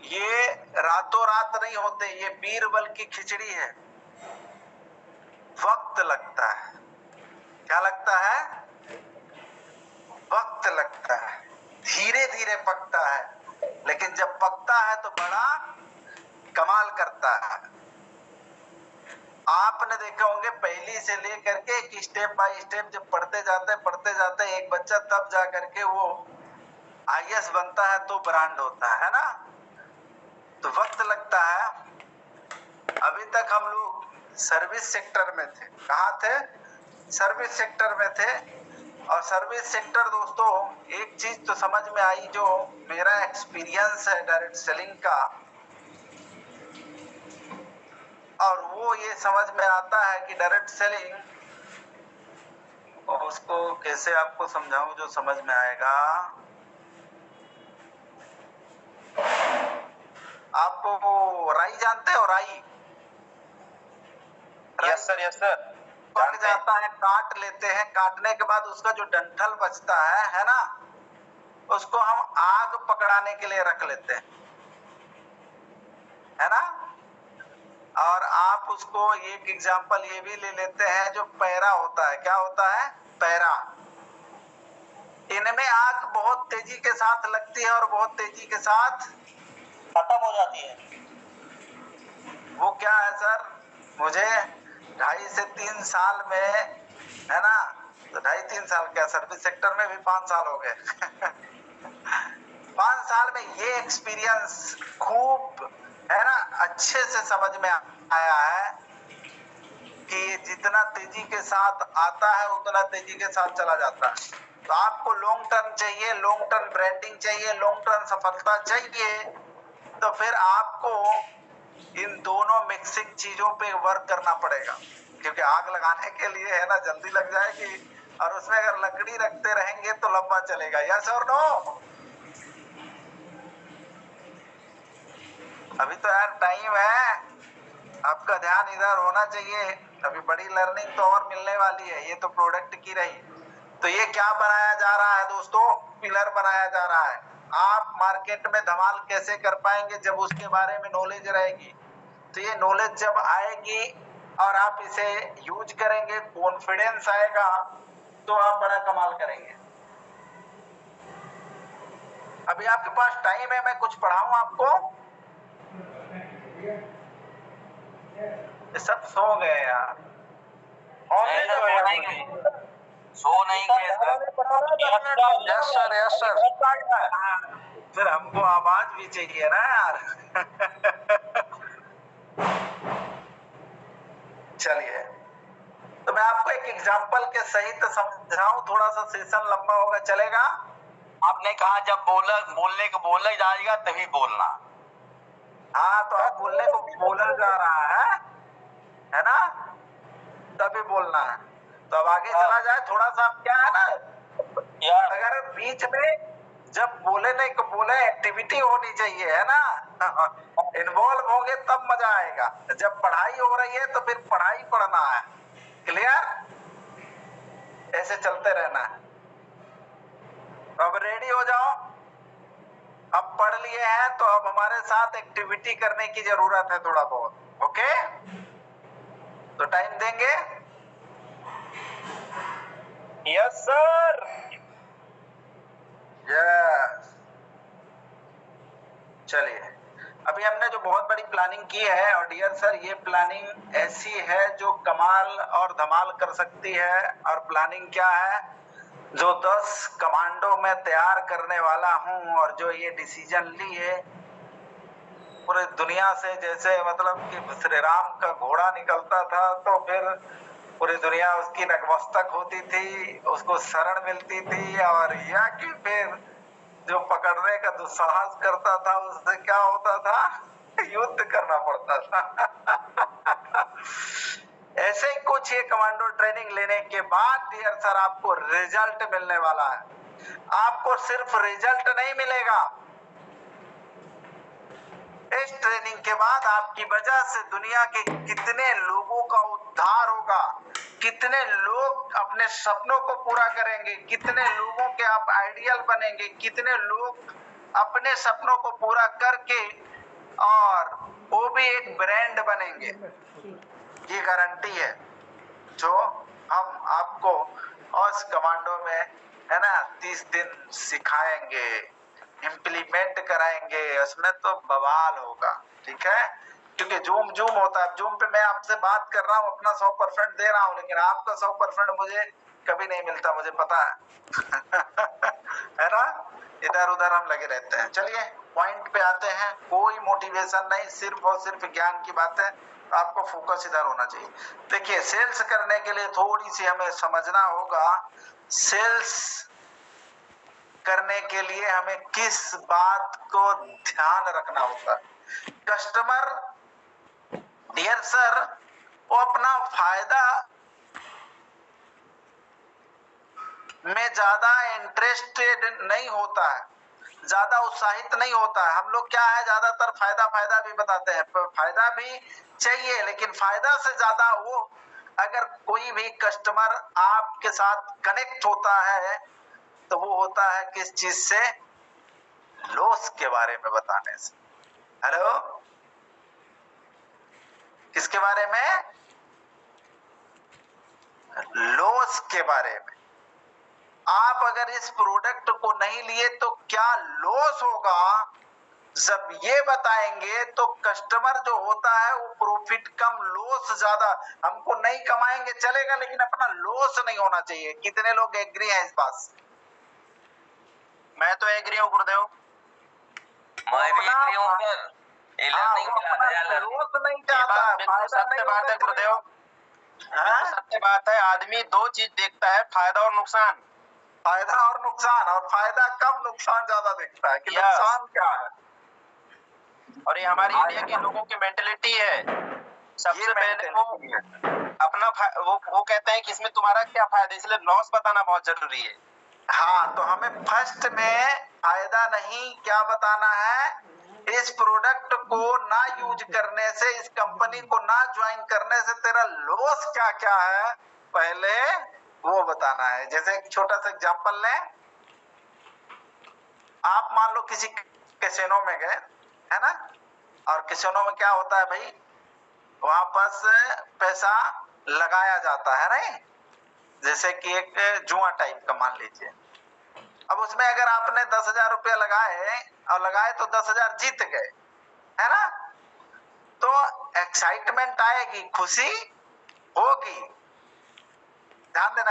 ये रातों रात नहीं होते, ये बीरबल की खिचड़ी है। वक्त लगता है। क्या लगता है? वक्त लगता है, धीरे धीरे पकता है, लेकिन जब पकता है तो बड़ा कमाल करता है। आपने देखे होंगे पहली से लेकर के एक स्टेप बाय स्टेप जब पढ़ते जाते एक बच्चा तब जा करके वो आईएएस बनता है तो ब्रांड होता है ना। तो वक्त लगता है। अभी तक हम लोग सर्विस सेक्टर में थे। कहाँ थे? सर्विस सेक्टर में थे। और सर्विस सेक्टर दोस्तों, एक चीज तो समझ में आई, जो मेरा एक्सपीरियंस है डायरेक्ट सेलिंग का, और वो ये समझ में आता है कि डायरेक्ट सेलिंग, उसको कैसे आपको समझाऊं जो समझ में आएगा। आपको वो राई जानते हो? राई? Yes sir, yes sir. पक जाता है, काट लेते हैं, काटने के बाद उसका जो डंठल बचता है ना, उसको हम आग पकड़ाने के लिए रख लेते हैं, है ना। और आप उसको एक एग्जांपल ये भी ले लेते हैं, जो पैरा होता है। क्या होता है? पैरा। इनमें आग बहुत तेजी के साथ लगती है और बहुत तेजी के साथ खत्म हो जाती है। वो क्या है सर, मुझे 2.5 से 3 साल में, है ना, तो 2.5-3 साल क्या, सर्विस सेक्टर में भी 5 साल हो गए 5 साल में ये एक्सपीरियंस खूब, है ना, अच्छे से समझ में आया है कि जितना तेजी के साथ आता है उतना तेजी के साथ चला जाता है। तो आपको लॉन्ग टर्म चाहिए, लॉन्ग टर्म ब्रांडिंग चाहिए, लॉन्ग टर्म सफलता चाहिए, तो फिर आपको इन दोनों मिक्सिंग चीजों पे वर्क करना पड़ेगा। क्योंकि आग लगाने के लिए, है ना, जल्दी लग जाएगी, और उसमें अगर लकड़ी रखते रहेंगे तो लंबा चलेगा। यस और नो? अभी तो यार टाइम है, आपका ध्यान इधर होना चाहिए। अभी बड़ी लर्निंग तो और मिलने वाली है, ये तो प्रोडक्ट की रही। तो ये क्या बनाया जा रहा है दोस्तों? पिलर बनाया जा रहा है। आप मार्केट में धमाल कैसे कर पाएंगे? जब उसके बारे में नॉलेज रहेगी। तो ये नॉलेज जब आएगी और आप इसे यूज करेंगे, कॉन्फिडेंस आएगा, तो आप बड़ा कमाल करेंगे। अभी आपके पास टाइम है, मैं कुछ पढ़ाऊं आपको? ये सब सो गए यार। सो नहीं गए sir. Yes sir, yes sir. फिर हमको आवाज भी चाहिए ना यार चलिए, तो मैं आपको एक एग्जांपल के सहित समझाऊं, थोड़ा सा सेशन लंबा होगा, चलेगा? आपने कहा जब बोलने को बोला जाएगा तभी बोलना। हाँ, तो अब बोलने को बोला जा रहा है ना, तभी बोलना है। तो अब आगे चला जाए थोड़ा सा। क्या है ना, अगर बीच में जब बोले नहीं को बोले, एक्टिविटी होनी चाहिए, है ना इन्वॉल्व होंगे तब मजा आएगा। जब पढ़ाई हो रही है तो फिर पढ़ाई पढ़ना है। क्लियर? ऐसे चलते रहना है। अब रेडी हो जाओ। अब पढ़ लिए हैं तो अब हमारे साथ एक्टिविटी करने की जरूरत है थोड़ा बहुत। ओके, तो टाइम देंगे? Yes sir. यस। चलिए, अभी हमने जो बहुत बड़ी प्लानिंग की है, और डियर सर, ये प्लानिंग ऐसी है जो कमाल और धमाल कर सकती है। और प्लानिंग क्या है? जो 10 कमांडो मैं तैयार करने वाला हूं, और जो ये डिसीजन लिए पूरे दुनिया से, जैसे मतलब कि श्री राम का घोड़ा निकलता था तो फिर पूरी दुनिया उसकी नतमस्तक होती थी, उसको शरण मिलती थी, और या कि फिर जो पकड़ने का दुस्साहस करता था उससे क्या होता था? युद्ध करना पड़ता था ऐसे ही कुछ ये कमांडो ट्रेनिंग लेने के बाद डियर सर आपको रिजल्ट मिलने वाला है। आपको सिर्फ रिजल्ट नहीं मिलेगा, इस ट्रेनिंग के बाद आपकी वजह से दुनिया के कितने लोगों का उद्धार होगा, कितने लोग अपने सपनों को पूरा करेंगे, कितने लोगों के आप आइडियल बनेंगे, कितने लोग अपने सपनों को पूरा करके और वो भी एक ब्रांड बनेंगे, ये गारंटी है जो हम आपको ऑस कमांडो में है ना 30 दिन सिखाएंगे, इम्प्लीमेंट कराएंगे, उसमें तो बवाल होगा। ठीक है, क्योंकि जूम होता है, जूम पे मैं आपसे बात कर रहा हूँ, अपना 100% दे रहा हूँ, लेकिन आपका 100% मुझे कभी नहीं मिलता, मुझे पता है है ना, इधर उधर हम लगे रहते हैं। चलिए पॉइंट पे आते हैं, कोई मोटिवेशन नहीं, सिर्फ और सिर्फ ज्ञान की बात है, आपको फोकस इधर होना चाहिए। देखिए सेल्स करने के लिए थोड़ी सी हमें समझना होगा, सेल्स करने के लिए हमें किस बात को ध्यान रखना होता है। कस्टमर डियर सर वो अपना फायदा में ज्यादा इंटरेस्टेड नहीं होता है, ज्यादा उत्साहित नहीं होता है। हम लोग क्या है ज्यादातर फायदा भी बताते हैं, फायदा भी चाहिए, लेकिन फायदा से ज्यादा वो अगर कोई भी कस्टमर आपके साथ कनेक्ट होता है तो वो होता है किस चीज से, लॉस के बारे में बताने से। हेलो, किसके बारे में, लॉस के बारे में। आप अगर इस प्रोडक्ट को नहीं लिए तो क्या लॉस होगा, जब ये बताएंगे तो कस्टमर जो होता है वो प्रॉफिट कम लॉस ज्यादा, हमको नहीं कमाएंगे चलेगा लेकिन अपना लॉस नहीं होना चाहिए। कितने लोग एग्री हैं इस बात से? मैं तो एग्री हूँ गुरुदेव, मैं भी एग्री हूँ सर। लॉस नहीं चाहता है, फायदा नहीं बात है गुरुदेव, सत्य बात है। आदमी दो चीज देखता है, फायदा और नुकसान, फायदा और नुकसान, और फायदा कम नुकसान ज्यादा देखता है कि नुकसान क्या है। और ये हमारी इंडिया के लोगों की मेंटेलिटी है। सबसे पहले वो अपना वो कहते हैं कि इसमें तुम्हारा क्या फायदा, इसलिए लॉस बताना बहुत जरूरी है। हाँ, तो हमें फर्स्ट में फायदा नहीं क्या बताना है, इस प्रोडक्ट को ना यूज करने से, इस कंपनी को ना ज्वाइन करने से तेरा लॉस क्या क्या है पहले वो बताना है। जैसे एक छोटा सा एग्जांपल लें, आप मान लो किसी कैसीनो में गए है ना, और कैसीनो में क्या होता है भाई, वहां पास पैसा लगाया जाता है नहीं, जैसे कि एक जुआ टाइप का मान लीजिए। अब उसमें अगर आपने 10,000 रुपया लगाए तो 10,000 जीत गए है ना, तो एक्साइटमेंट आएगी, खुशी होगी, ध्यान देना।